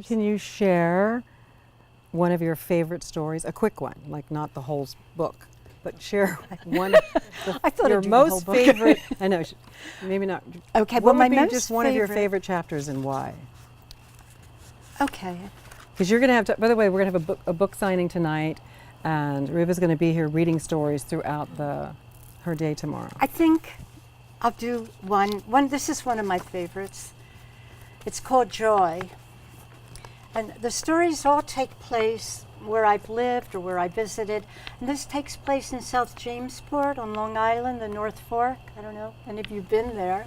Can you share one of your favorite stories? A quick one, like not the whole book, but share one. I thought your I'd do the whole most book. favorite. I know, maybe not. Okay, What well, my would be most just one of your favorite- favorite chapters and why? Okay. Because you're going to have to. By the way, we're going to have a book signing tonight, and Rivva's going to be here reading stories throughout her day tomorrow. I think I'll do one. This is one of my favorites. It's called Joy. And the stories all take place where I've lived or where I visited. And this takes place in South Jamesport on Long Island, the North Fork. I don't know, any of you been there?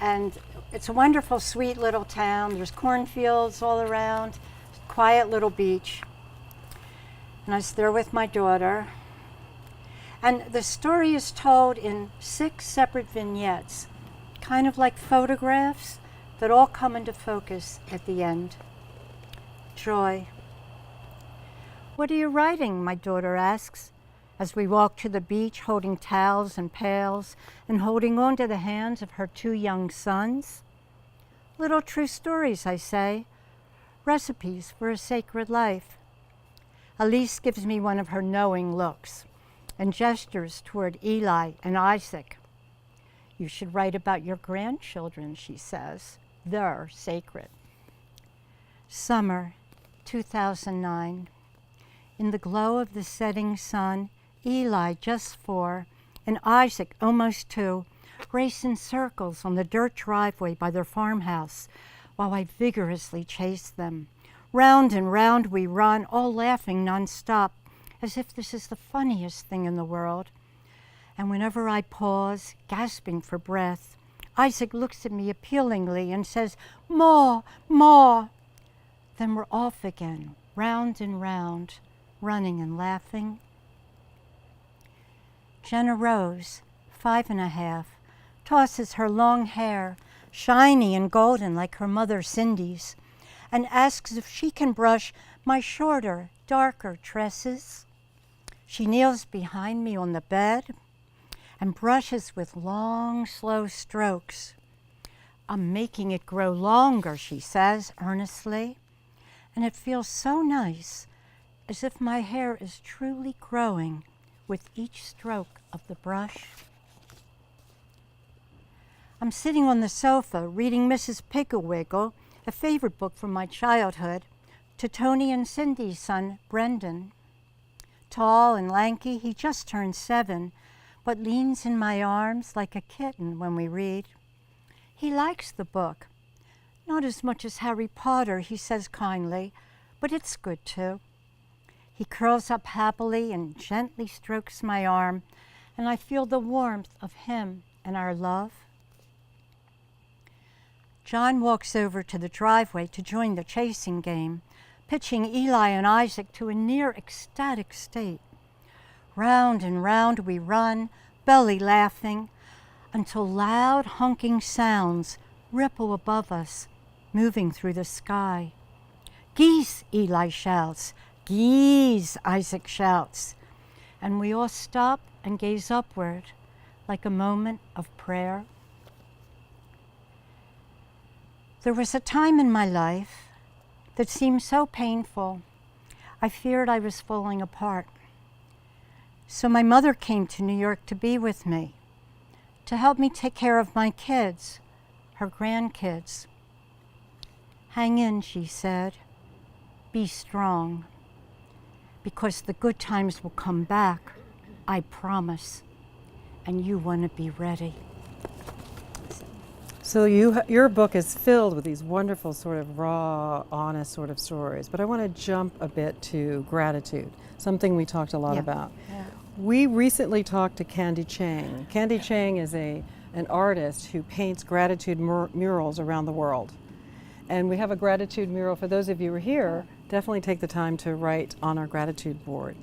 And it's a wonderful, sweet little town. There's cornfields all around, quiet little beach. And I was there with my daughter. And the story is told in 6 separate vignettes, kind of like photographs that all come into focus at the end. Joy. What are you writing? My daughter asks, as we walk to the beach holding towels and pails and holding on to the hands of her 2 young sons. Little true stories, I say, recipes for a sacred life. Elise gives me one of her knowing looks and gestures toward Eli and Isaac. You should write about your grandchildren, she says. They're sacred. Summer 2009. In the glow of the setting sun, Eli, just 4, and Isaac, almost 2, race in circles on the dirt driveway by their farmhouse while I vigorously chase them. Round and round we run, all laughing nonstop, as if this is the funniest thing in the world. And whenever I pause, gasping for breath, Isaac looks at me appealingly and says, "Ma, Ma." Then we're off again, round and round, running and laughing. Jenna Rose, 5½, tosses her long hair, shiny and golden like her mother Cindy's, and asks if she can brush my shorter, darker tresses. She kneels behind me on the bed and brushes with long, slow strokes. I'm making it grow longer, she says earnestly, and it feels so nice, as if my hair is truly growing with each stroke of the brush. I'm sitting on the sofa reading Mrs. Pigglewiggle, a favorite book from my childhood, to Tony and Cindy's son, Brendan. Tall and lanky, he just turned 7, but leans in my arms like a kitten when we read. He likes the book. Not as much as Harry Potter, he says kindly, but it's good too. He curls up happily and gently strokes my arm, and I feel the warmth of him and our love. John walks over to the driveway to join the chasing game, pitching Eli and Isaac to a near ecstatic state. Round and round we run, belly laughing, until loud honking sounds ripple above us, moving through the sky. "Geese," Eli shouts. "Geese," Isaac shouts. And we all stop and gaze upward like a moment of prayer. There was a time in my life that seemed so painful, I feared I was falling apart. So my mother came to New York to be with me, to help me take care of my kids, her grandkids. "Hang in," she said. "Be strong, because the good times will come back, I promise, and you want to be ready." So your book is filled with these wonderful sort of raw, honest sort of stories. But I want to jump a bit to gratitude, something we talked a lot about. Yeah. We recently talked to Candy Chang. Candy Chang is an artist who paints gratitude murals around the world. And we have a gratitude mural. For those of you who are here, definitely take the time to write on our gratitude board.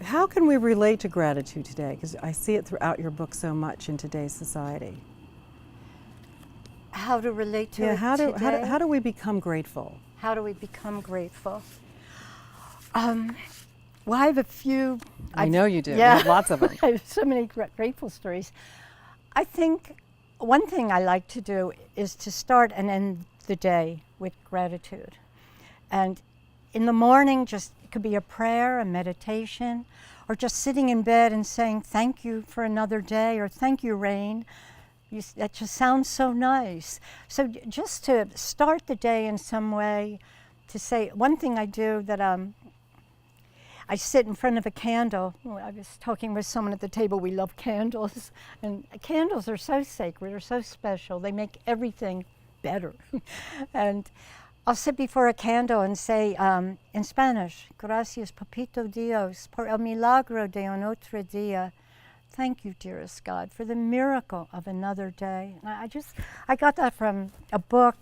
How can we relate to gratitude today? Because I see it throughout your book so much in today's society. How to relate to Yeah, it today? how do we become grateful? How do we become grateful? Well, I have a few. I know you do. Yeah. You have lots of them. I have so many grateful stories. I think one thing I like to do is to start and end the day with gratitude. And in the morning, just it could be a prayer, a meditation, or just sitting in bed and saying, thank you for another day, or thank you, rain. That just sounds so nice. So just to start the day in some way, to say, one thing I do that I sit in front of a candle. I was talking with someone at the table, we love candles, and candles are so sacred, are so special, they make everything better. And I'll sit before a candle and say in Spanish, gracias papito Dios por el milagro de un otro día. Thank you, dearest God, for the miracle of another day. And I got that from a book,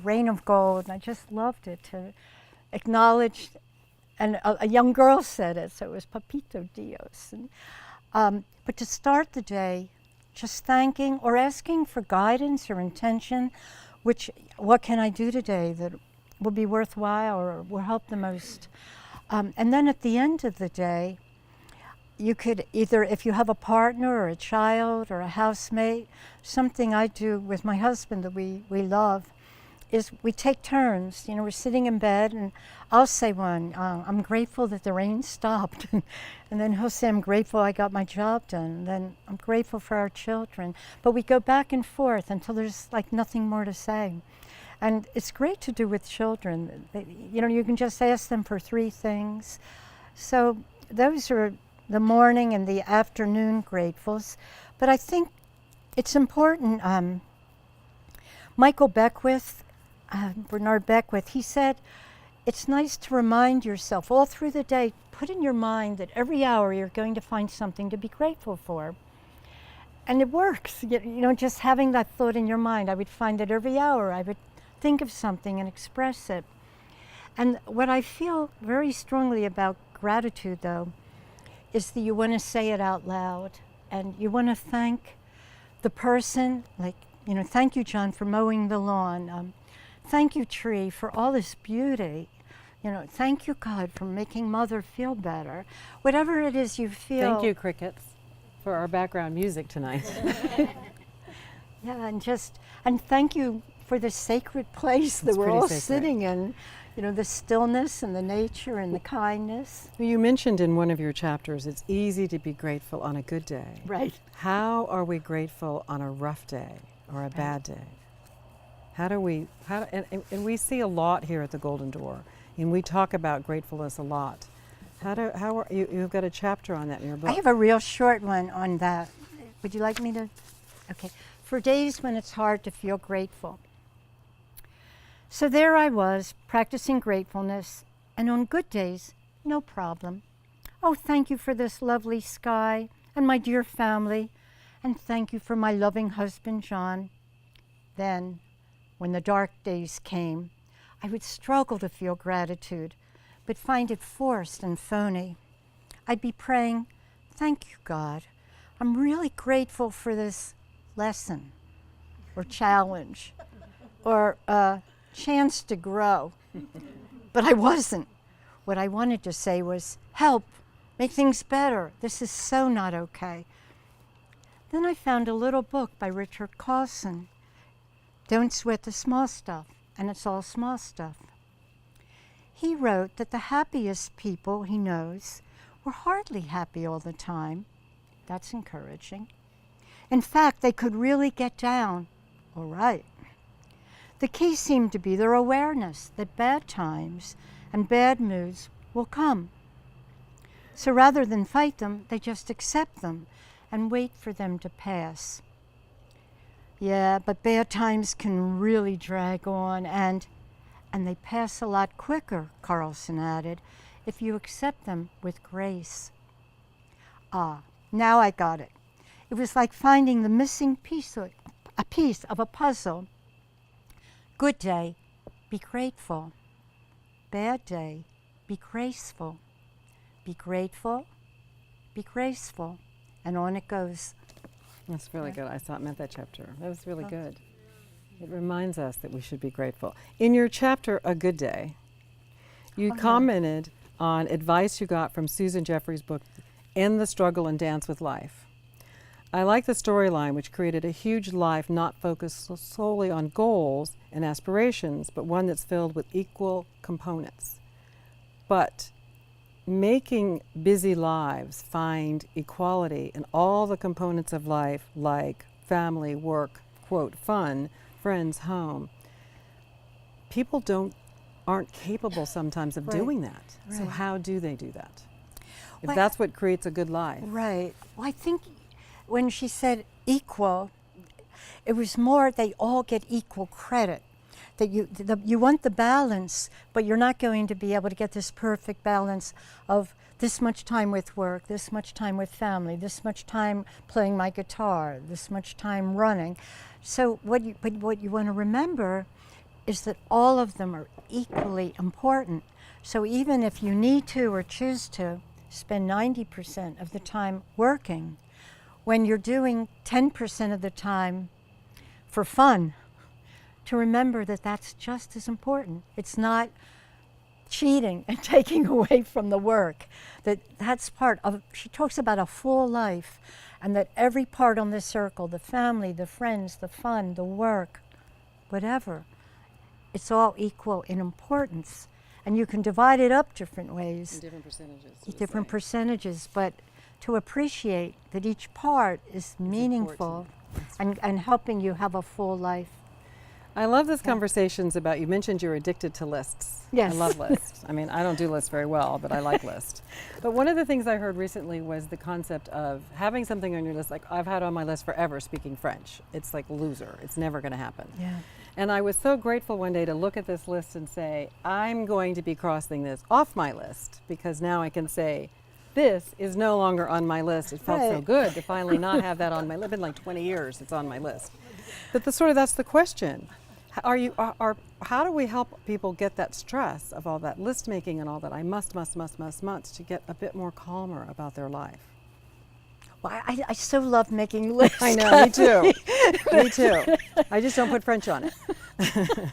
Rain of Gold, and I just loved it, to acknowledge, and a young girl said it, so it was papito Dios. And, but to start the day just thanking or asking for guidance or intention, what can I do today that will be worthwhile or will help the most? And then at the end of the day, you could either, if you have a partner or a child or a housemate, something I do with my husband that we love is we take turns. We're sitting in bed and I'll say one, I'm grateful that the rain stopped. And then he'll say, I'm grateful I got my job done. And then I'm grateful for our children. But we go back and forth until there's like nothing more to say. And it's great to do with children. You can just ask them for 3 things. So those are the morning and the afternoon gratefuls. But I think it's important. Michael Beckwith, Bernard Beckwith, he said, it's nice to remind yourself all through the day, put in your mind that every hour you're going to find something to be grateful for. And it works, just having that thought in your mind. I would find that every hour I would think of something and express it. And what I feel very strongly about gratitude, though, is that you want to say it out loud and you want to thank the person, thank you, John, for mowing the lawn. Thank you, tree, for all this beauty. Thank you, God, for making Mother feel better. Whatever it is you feel. Thank you, crickets, for our background music tonight. Yeah, and thank you for the sacred place that we're all sitting in. The stillness and the nature and the kindness. You mentioned in one of your chapters, it's easy to be grateful on a good day. Right. How are we grateful on a rough day or a bad day? And we see a lot here at the Golden Door, and we talk about gratefulness a lot. You've got a chapter on that in your book. I have a real short one on that. Would you like me to? Okay. For days when it's hard to feel grateful. So there I was, practicing gratefulness, and on good days, no problem. Oh, thank you for this lovely sky and my dear family, and thank you for my loving husband, John. Then, when the dark days came, I would struggle to feel gratitude, but find it forced and phony. I'd be praying, thank you, God. I'm really grateful for this lesson, or challenge, or chance to grow. But I wasn't. What I wanted to say was, help, make things better. This is so not okay. Then I found a little book by Richard Carlson, Don't Sweat the Small Stuff, and it's all small stuff. He wrote that the happiest people he knows were hardly happy all the time. That's encouraging. In fact, they could really get down. All right. The key seemed to be their awareness that bad times and bad moods will come. So rather than fight them, they just accept them and wait for them to pass. Yeah, but bad times can really drag on, and they pass a lot quicker, Carlson added, if you accept them with grace. Ah, now I got it. It was like finding the missing piece of a puzzle. Good day, be grateful. Bad day, be graceful. Be grateful, be graceful. And on it goes. That's really good. I meant that chapter. That was really good. It reminds us that we should be grateful. In your chapter, A Good Day, you commented on advice you got from Susan Jeffers' book, End the Struggle and Dance with Life. I like the storyline, which created a huge life not focused solely on goals and aspirations, but one that's filled with equal components. But making busy lives find equality in all the components of life, like family, work, quote, fun, friends, home, people aren't capable sometimes of doing that. So Right. how do they do that? If Well, that's what creates a good life. Right. Well, I think when she said equal, it was more they all get equal credit. That you want the balance, but you're not going to be able to get this perfect balance of this much time with work, this much time with family, this much time playing my guitar, this much time running. So what you want to remember is that all of them are equally important. So even if you need to or choose to spend 90% of the time working, when you're doing 10% of the time for fun, to remember that that's just as important. It's not cheating and taking away from the work. That's part of, she talks about a full life, and that every part on this circle, the family, the friends, the fun, the work, whatever, it's all equal in importance. And you can divide it up different ways. In different percentages. Different percentages, but to appreciate that each part is meaningful and helping you have a full life. I love this conversations about, you mentioned you're addicted to lists. Yes. I love lists. I mean, I don't do lists very well, but I like lists. But one of the things I heard recently was the concept of having something on your list, like I've had on my list forever, speaking French. It's like loser. It's never going to happen. Yeah. And I was so grateful one day to look at this list and say, I'm going to be crossing this off my list, because now I can say, this is no longer on my list. It felt so Right. good to finally not have that on my list. It's been like 20 years it's on my list. But that's the question. How do we help people get that stress of all that list making and all that I must to get a bit more calmer about their life? Well, I so love making lists. I know, me too. Me too. I just don't put French on it.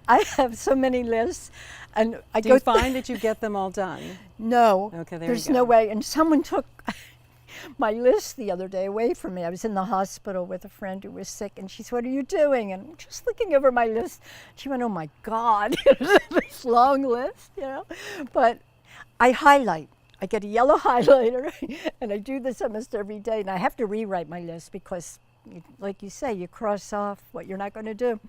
I have so many lists, and I Do go you find that you get them all done? No. Okay, there There's you go. no way. And someone took my list the other day away from me. I was in the hospital with a friend who was sick, and she said, "What are you doing?" And I'm just looking over my list. She went, "Oh my God, this long list, you know." But I highlight. I get a yellow highlighter, and I do this almost every day. And I have to rewrite my list because, like you say, you cross off what you're not going to do.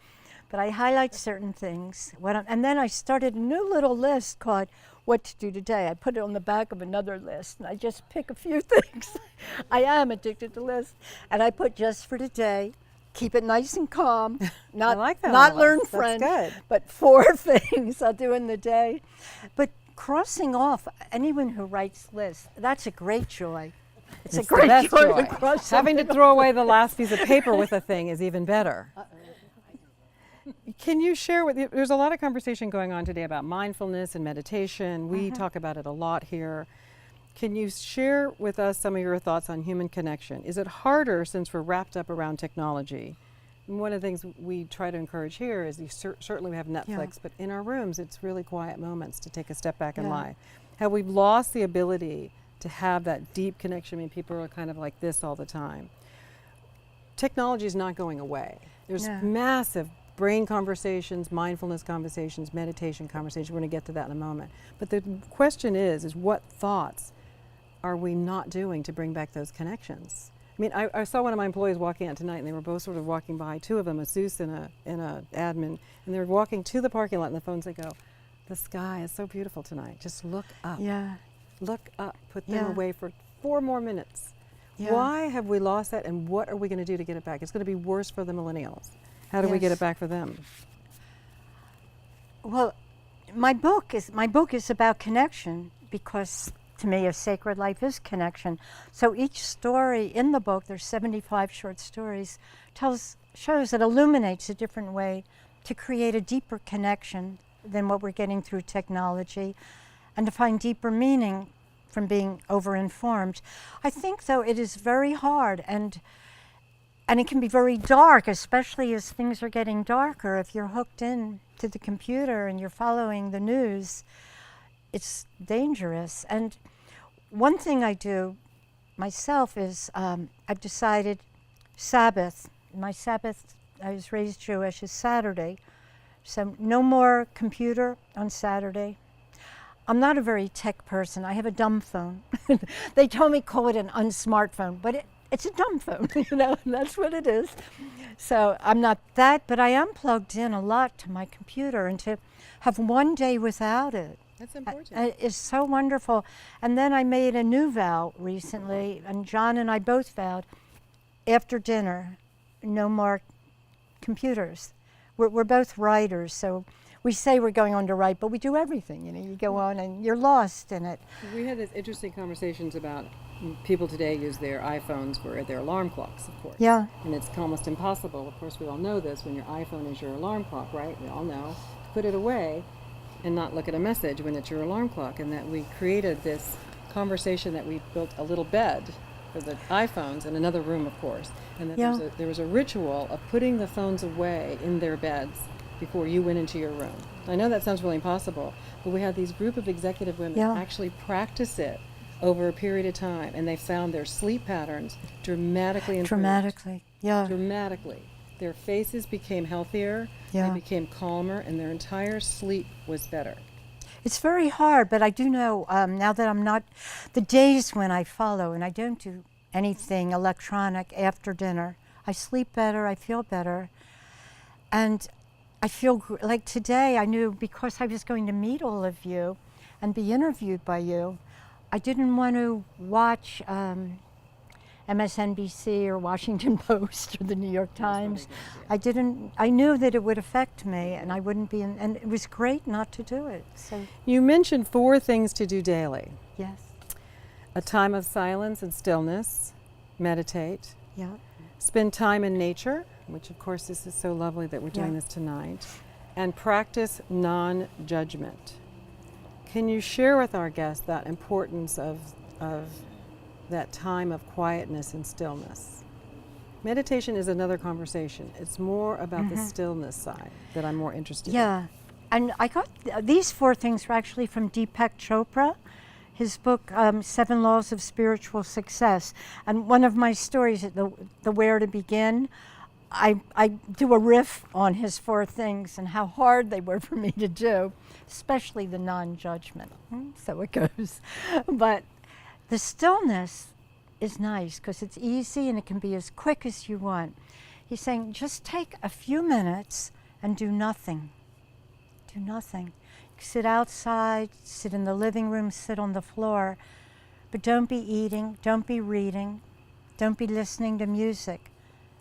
But I highlight certain things. And then I started a new little list called What to Do Today. I put it on the back of another list, and I just pick a few things. I am addicted to lists. And I put just for today, keep it nice and calm, not, I like that not on a learn list. That's French, good. but 4 things I'll do in the day. But crossing off, anyone who writes lists, that's a great joy. It's a It's the great best joy to cross Having to something throw away the last piece of paper with a thing is even better. Can you share with you, there's a lot of conversation going on today about mindfulness and meditation. We talk about it a lot here. Can you share with us some of your thoughts on human connection? Is it harder since we're wrapped up around technology? And one of the things we try to encourage here is certainly we have Netflix, but in our rooms it's really quiet moments to take a step back and lie. Have we lost the ability to have that deep connection? I mean, people are kind of like this all the time. Technology is not going away. There's massive brain conversations, mindfulness conversations, meditation conversations. We're going to get to that in a moment. But the question is what thoughts are we not doing to bring back those connections? I mean, I saw one of my employees walking out tonight, and they were both sort of walking by, 2 of them, a Seuss and a admin, and they were walking to the parking lot, and the phones, they go, the sky is so beautiful tonight. Just look up. Yeah. Look up. Put them away for 4 more minutes. Yeah. Why have we lost that, and what are we going to do to get it back? It's going to be worse for the millennials. How do we get it back for them? Well, my book is about connection, because to me a sacred life is connection. So each story in the book, there's 75 short stories, shows it illuminates a different way to create a deeper connection than what we're getting through technology, and to find deeper meaning from being over-informed. I think, though, it is very hard, and it can be very dark, especially as things are getting darker. If you're hooked in to the computer and you're following the news, it's dangerous. And one thing I do myself is I've decided Sabbath. My Sabbath I was raised Jewish, is Saturday. So no more computer on Saturday. I'm not a very tech person. I have a dumb phone. They told me call it an unsmart phone, but it's a dumb phone, you know, and that's what it is. So I'm not that, but I am plugged in a lot to my computer, and to have one day without it. That's important. It's so wonderful. And then I made a new vow recently, and John and I both vowed, after dinner, no more computers. We're both writers, so we say we're going on to write, but we do everything. You know, you go on and you're lost in it. We had this interesting conversations about people today use their iPhones for their alarm clocks, of course. Yeah. And it's almost impossible, of course we all know this, when your iPhone is your alarm clock, right? We all know, to put it away and not look at a message when it's your alarm clock. And that we created this conversation that we built a little bed for the iPhones in another room, of course. And that there was a ritual of putting the phones away in their beds before you went into your room. I know that sounds really impossible, but we had these group of executive women actually practice it over a period of time, and they found their sleep patterns dramatically improved. Dramatically. Their faces became healthier, they became calmer, and their entire sleep was better. It's very hard, but I do know now that I'm not, the days when I follow and I don't do anything electronic after dinner, I sleep better, I feel better. And I feel like today I knew, because I was going to meet all of you and be interviewed by you, I didn't want to watch MSNBC or Washington Post or the New York Times. I knew that it would affect me, and I wouldn't be and it was great not to do it. So you mentioned 4 things to do daily. yes. A time of silence and stillness, meditate, spend time in nature, which of course this is so lovely that we're doing this tonight, and practice non-judgment. Can you share with our guests that importance of that time of quietness and stillness? Meditation is another conversation. It's more about the stillness side that I'm more interested in. Yeah, and I got these 4 things were actually from Deepak Chopra, his book, 7 Laws of Spiritual Success. And one of my stories, the Where to Begin, I do a riff on his 4 things and how hard they were for me to do, especially the non-judgment. So it goes. But the stillness is nice because it's easy and it can be as quick as you want. He's saying, just take a few minutes and do nothing. Do nothing. Sit outside, sit in the living room, sit on the floor, but don't be eating, don't be reading, don't be listening to music,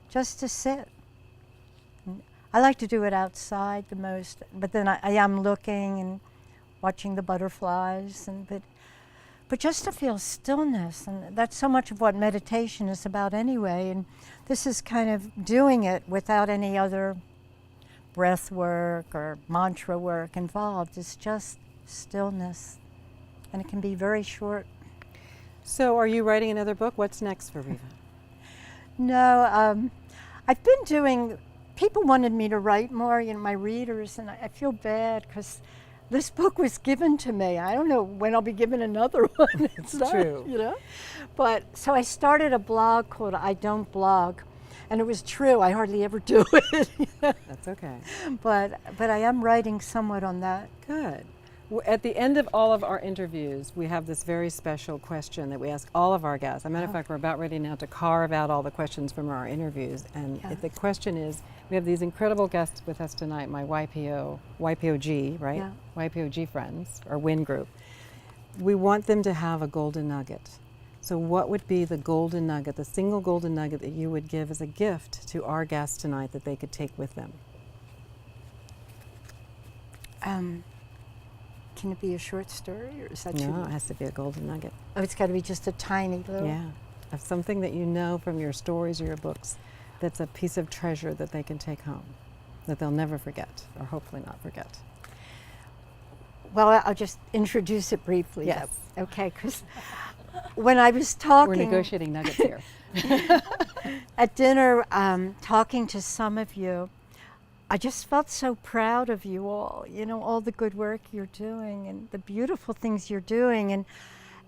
just to sit. I like to do it outside the most, but then I am looking and watching the butterflies, but just to feel stillness, and that's so much of what meditation is about anyway, and this is kind of doing it without any other breath work or mantra work involved. It's just stillness, and it can be very short. So are you writing another book? What's next for Rivvy? No, I've been doing, people wanted me to write more, you know, my readers, and I feel bad because this book was given to me. I don't know when I'll be given another one. It's not, true. You know? But, so I started a blog called I Don't Blog. And it was true, I hardly ever do it. That's okay. But I am writing somewhat on that. Good. At the end of all of our interviews, we have this very special question that we ask all of our guests. As a matter of fact, we're about ready now to carve out all the questions from our interviews. And the question is, we have these incredible guests with us tonight, my YPOG, right? Yeah. YPOG friends, or WIN group. We want them to have a golden nugget. So what would be the golden nugget, the single golden nugget that you would give as a gift to our guests tonight that they could take with them? Can it be a short story, or is that too No, much? it has to be a golden nugget. Oh, it's got to be just a tiny little. Yeah, of something that you know from your stories or your books that's a piece of treasure that they can take home, that they'll never forget, or hopefully not forget. Well, I'll just introduce it briefly. Yes. Okay, because when I was talking... We're negotiating nuggets here. At dinner, talking to some of you, I just felt so proud of you all, you know, all the good work you're doing and the beautiful things you're doing,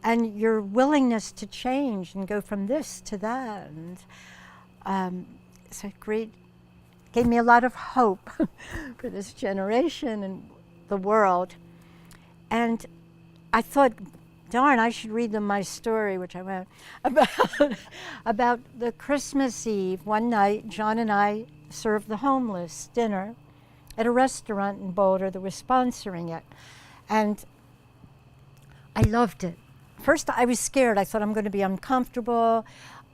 and your willingness to change and go from this to that. And it's a great gave me a lot of hope for this generation and the world. And I thought, darn, I should read them my story, which I won't, about the Christmas Eve. One night, John and I served the homeless dinner at a restaurant in Boulder that was sponsoring it. And I loved it. First, I was scared. I thought I'm going to be uncomfortable.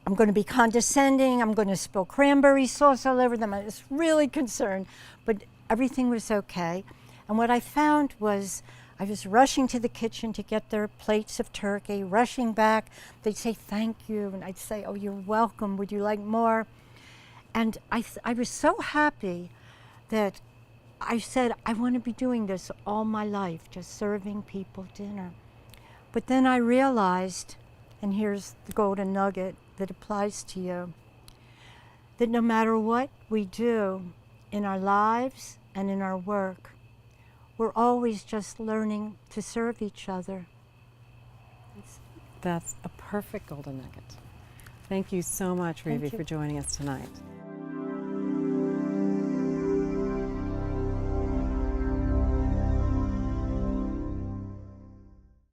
I'm going to be condescending. I'm going to spill cranberry sauce all over them. I was really concerned, but everything was okay. And what I found was I was rushing to the kitchen to get their plates of turkey, rushing back. They'd say, thank you. And I'd say, oh, you're welcome. Would you like more? And I was so happy that I said, I want to be doing this all my life, just serving people dinner. But then I realized, and here's the golden nugget that applies to you, that no matter what we do in our lives and in our work, we're always just learning to serve each other. That's a perfect golden nugget. Thank you so much, Rivvy, for joining us tonight.